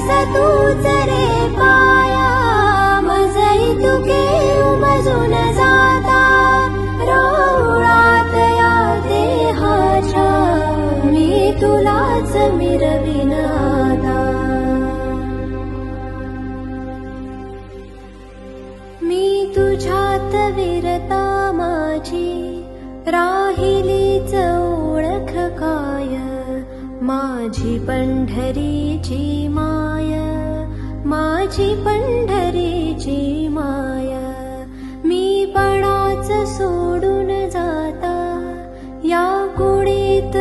तूच रे पाया, मजई तुके उमजून जाता, रोळात या देहाच्या मी तुलाच मिरविन आता. मी तुझ्यात वीरता माझी राहिलीच ओळख काय, माझी पंढरीची माय, माझी पंढरीची माय. मी पणाच सोडून जाता या कुडीत